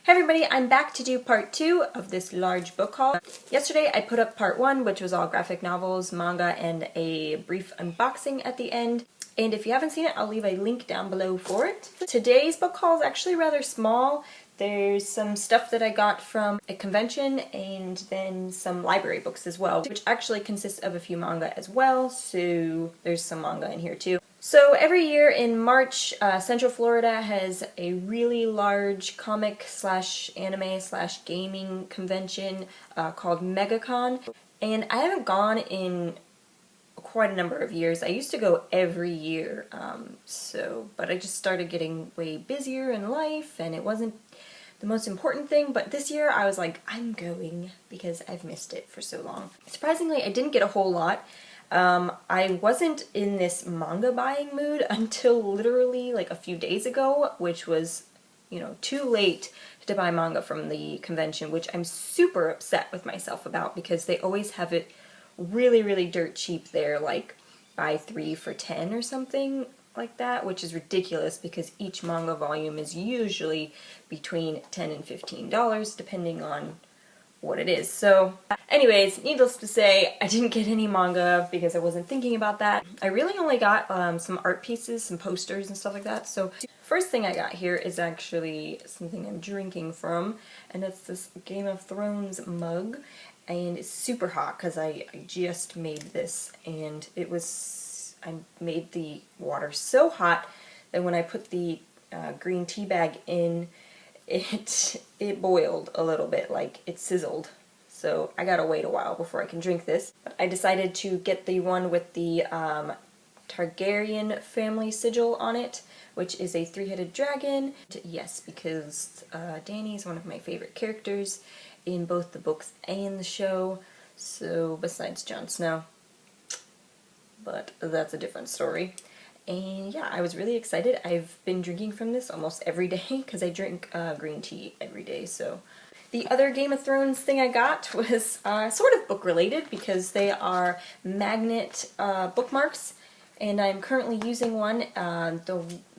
Hey everybody, I'm back to do part 2 of this large book haul. Yesterday I put up part 1, which was all graphic novels, manga, and a brief unboxing at the end. And if you haven't seen it, I'll leave a link down below for it. Today's book haul is actually rather small. There's some stuff that I got from a convention and then some library books as well, which actually consists of a few manga as well, so there's some manga in here too. So every year in March, Central Florida has a really large comic slash anime slash gaming convention called MegaCon, and I haven't gone in quite a number of years. I used to go every year, but I just started getting way busier in life and it wasn't the most important thing, but this year I was like, I'm going because I've missed it for so long. Surprisingly, I didn't get a whole lot. I wasn't in this manga buying mood until literally like a few days ago, which was, too late to buy manga from the convention, which I'm super upset with myself about because they always have it really, really dirt cheap there, like buy 3 for 10 or something like that, which is ridiculous because each manga volume is usually between $10 and $15 depending on what it is. So anyways, needless to say, I didn't get any manga because I wasn't thinking about that. I really only got some art pieces, some posters and stuff like that. So first thing I got here is actually something I'm drinking from, and it's this Game of Thrones mug, and it's super hot because I just made this, and I made the water so hot that when I put the green tea bag in, it boiled a little bit, like it sizzled. So I gotta wait a while before I can drink this. But I decided to get the one with the Targaryen family sigil on it, which is a 3-headed dragon. Yes, because Dany is one of my favorite characters in both the books and the show. So besides Jon Snow. But that's a different story. And yeah, I was really excited. I've been drinking from this almost every day because I drink green tea every day. So the other Game of Thrones thing I got was sort of book related because they are magnet bookmarks, and I'm currently using one.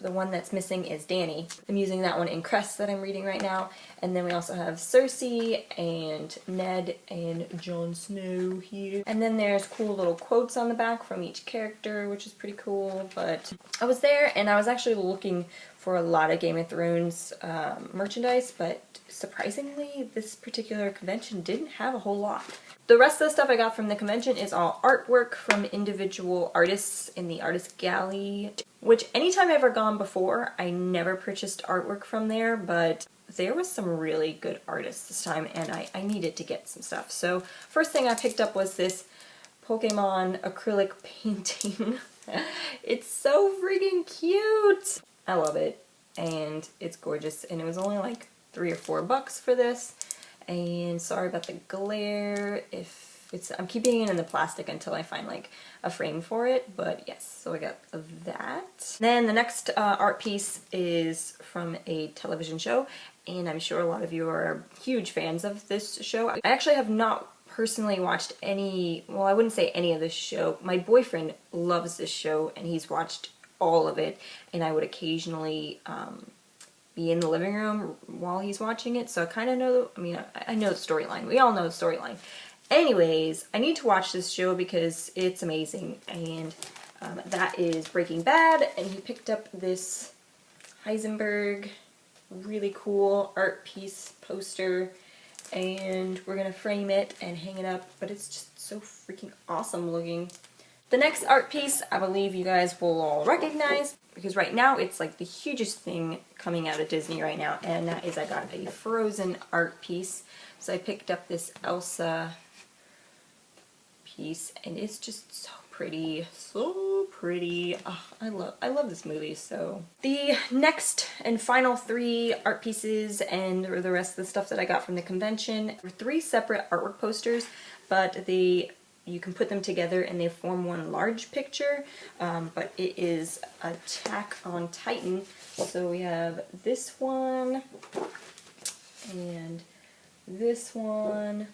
The one that's missing is Dany. I'm using that one in Crest that I'm reading right now. And then we also have Cersei and Ned and Jon Snow here. And then there's cool little quotes on the back from each character, which is pretty cool. But I was there and I was actually looking for a lot of Game of Thrones merchandise, but surprisingly, this particular convention didn't have a whole lot. The rest of the stuff I got from the convention is all artwork from individual artists in the artist gallery, which anytime I've ever gone before, I never purchased artwork from there, but there was some really good artists this time and I needed to get some stuff. So first thing I picked up was this Pokemon acrylic painting. It's so freaking cute! I love it and it's gorgeous, and it was only like $3 or $4 for this. And sorry about the glare. I'm keeping it in the plastic until I find like a frame for it, but yes, so I got that. Then the next art piece is from a television show, and I'm sure a lot of you are huge fans of this show. I actually have not personally watched any, well, I wouldn't say any of this show. My boyfriend loves this show and he's watched all of it, and I would occasionally be in the living room while he's watching it, so I kind of know, I know the storyline. We all know the storyline. Anyways, I need to watch this show because it's amazing, and that is Breaking Bad, and he picked up this Heisenberg really cool art piece poster, and we're gonna frame it and hang it up, but it's just so freaking awesome looking. The next art piece I believe you guys will all recognize because right now it's like the hugest thing coming out of Disney right now, and that is I got a Frozen art piece. So I picked up this Elsa piece and it's just so pretty, so pretty. Oh, I love this movie. So the next and final 3 art pieces and the rest of the stuff that I got from the convention were 3 separate artwork posters, but you can put them together and they form one large picture, but it is Attack on Titan. So we have this one, and this one,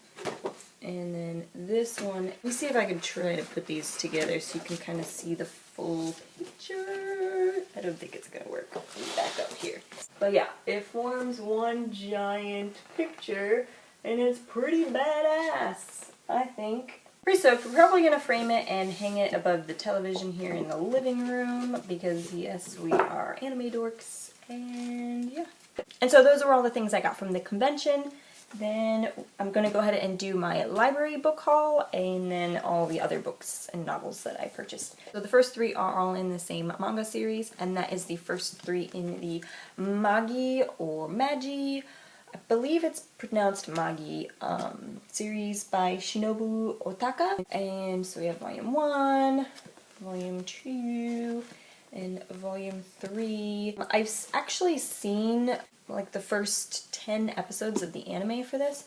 and then this one. Let me see if I can try to put these together so you can kind of see the full picture. I don't think it's gonna work. Let me back up here. But yeah, it forms one giant picture, and it's pretty badass, I think. Pretty stoked. We're probably gonna frame it and hang it above the television here in the living room because yes, we are anime dorks, and yeah. And so those are all the things I got from the convention. Then I'm gonna go ahead and do my library book haul and then all the other books and novels that I purchased. So the first three are all in the same manga series, and that is the first three in the Magi or Magi, I believe it's pronounced Magi, series by Shinobu Otaka. And so we have volume 1, volume 2, and volume 3. I've actually seen like the first 10 episodes of the anime for this,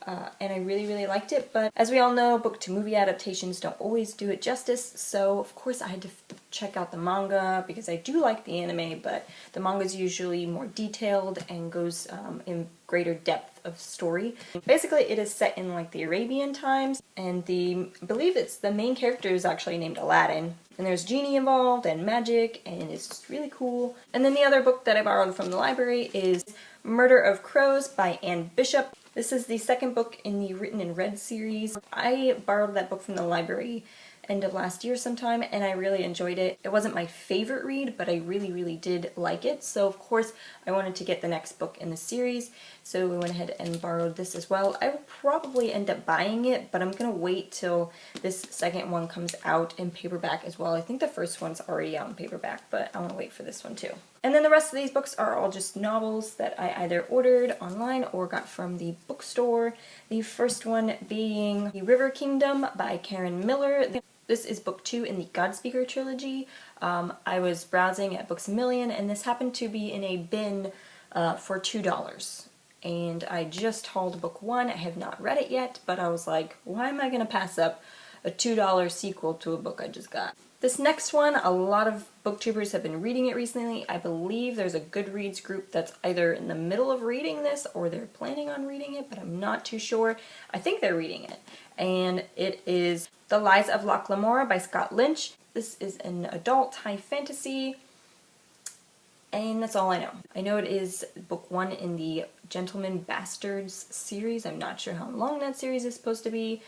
and I really liked it, but as we all know, book to movie adaptations don't always do it justice, so of course I had to check out the manga because I do like the anime, but the manga is usually more detailed and goes in greater depth of story. Basically it is set in like the Arabian times, and I believe it's the main character is actually named Aladdin. And there's genie involved and magic, and it's just really cool. And then the other book that I borrowed from the library is Murder of Crows by Anne Bishop. This is the second book in the Written in Red series. I borrowed that book from the library end of last year sometime, and I really enjoyed it. It wasn't my favorite read, but I really did like it, so of course I wanted to get the next book in the series, so we went ahead and borrowed this as well. I will probably end up buying it, but I'm gonna wait till this second one comes out in paperback as well. I think the first one's already out in paperback, but I want to wait for this one too. And then the rest of these books are all just novels that I either ordered online or got from the bookstore. The first one being The River Kingdom by Karen Miller. This is book 2 in the Godspeaker trilogy. I was browsing at Books A Million, and this happened to be in a bin for $2. And I just hauled book 1. I have not read it yet, but I was like, why am I going to pass up a $2 sequel to a book I just got? This next one, a lot of booktubers have been reading it recently. I believe there's a Goodreads group that's either in the middle of reading this or they're planning on reading it, but I'm not too sure. I think they're reading it. And it is The Lies of Locke Lamora by Scott Lynch. This is an adult high fantasy, and that's all I know. I know it is book 1 in the Gentleman Bastards series. I'm not sure how long that series is supposed to be.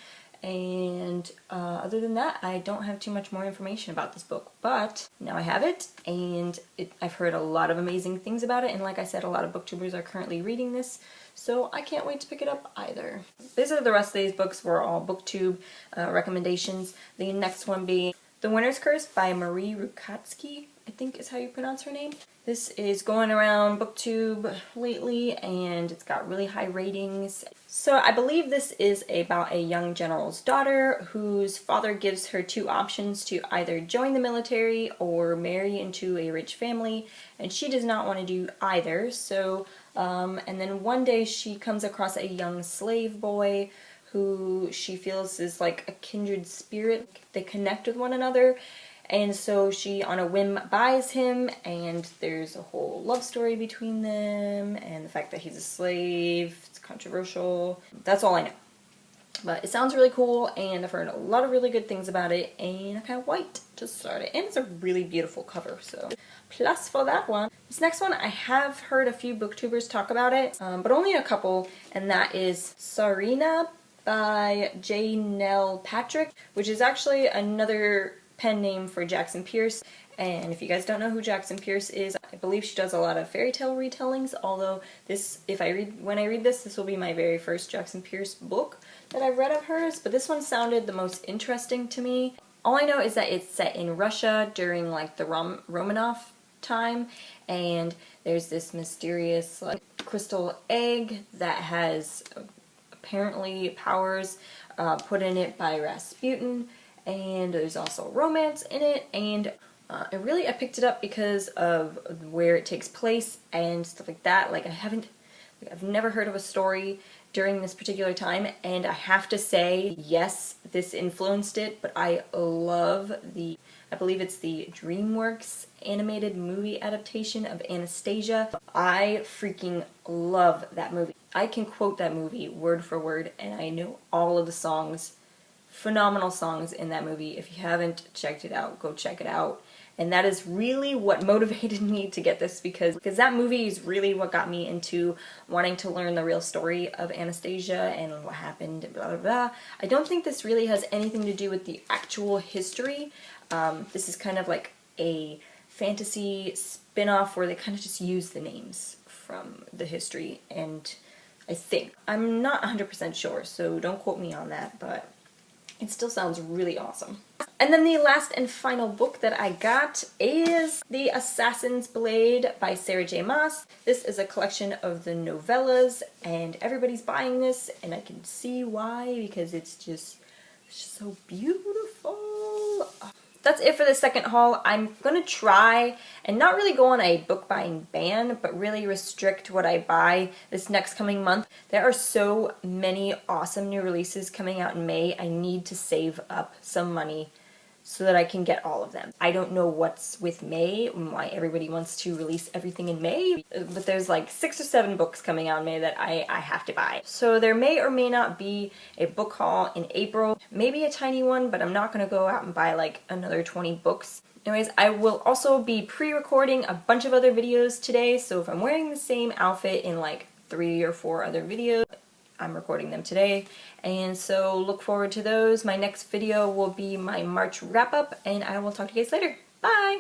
And other than that, I don't have too much more information about this book, but now I have it, and I've heard a lot of amazing things about it, and like I said, a lot of booktubers are currently reading this, so I can't wait to pick it up either. Basically, the rest of these books were all booktube recommendations. The next one being The Winter's Curse by Marie Rukatsky, I think is how you pronounce her name. This is going around booktube lately, and it's got really high ratings. So I believe this is about a young general's daughter whose father gives her 2 options to either join the military or marry into a rich family, and she does not want to do either. So, and then one day she comes across a young slave boy who she feels is like a kindred spirit. They connect with one another. And so she, on a whim, buys him, and there's a whole love story between them, and the fact that he's a slave, it's controversial. That's all I know. But it sounds really cool, and I've heard a lot of really good things about it, and I can't wait to start it. And it's a really beautiful cover, so plus for that one. This next one, I have heard a few booktubers talk about it, but only a couple, and that is Sarina by J. Nell Patrick, which is actually another pen name for Jackson Pierce. And if you guys don't know who Jackson Pierce is, I believe she does a lot of fairy tale retellings, although when I read this will be my very first Jackson Pierce book that I've read of hers, but this one sounded the most interesting to me. All I know is that it's set in Russia during like the Romanov time, and there's this mysterious like crystal egg that has apparently powers put in it by Rasputin, and there's also romance in it, and I picked it up because of where it takes place and stuff like that. Like I've never heard of a story during this particular time, and I have to say, yes, this influenced it, but I love I believe it's the DreamWorks animated movie adaptation of Anastasia. I freaking love that movie. I can quote that movie word for word, and I know all of the songs. Phenomenal songs in that movie. If you haven't checked it out, go check it out. And that is really what motivated me to get this, because that movie is really what got me into wanting to learn the real story of Anastasia and what happened, blah blah blah. I don't think this really has anything to do with the actual history. This is kind of like a fantasy spin-off where they kind of just use the names from the history, and I think. I'm not 100% sure, so don't quote me on that, but it still sounds really awesome. And then the last and final book that I got is The Assassin's Blade by Sarah J. Maas. This is a collection of the novellas, and everybody's buying this, and I can see why, because it's just so beautiful. That's it for the second haul. I'm gonna try and not really go on a book buying ban, but really restrict what I buy this next coming month. There are so many awesome new releases coming out in May. I need to save up some money so that I can get all of them. I don't know what's with May and why everybody wants to release everything in May, but there's like 6 or 7 books coming out in May that I have to buy. So there may or may not be a book haul in April, maybe a tiny one, but I'm not gonna go out and buy like another 20 books. Anyways, I will also be pre-recording a bunch of other videos today, so if I'm wearing the same outfit in like 3 or 4 other videos, I'm recording them today, and so look forward to those. My next video will be my March wrap-up, and I will talk to you guys later. Bye!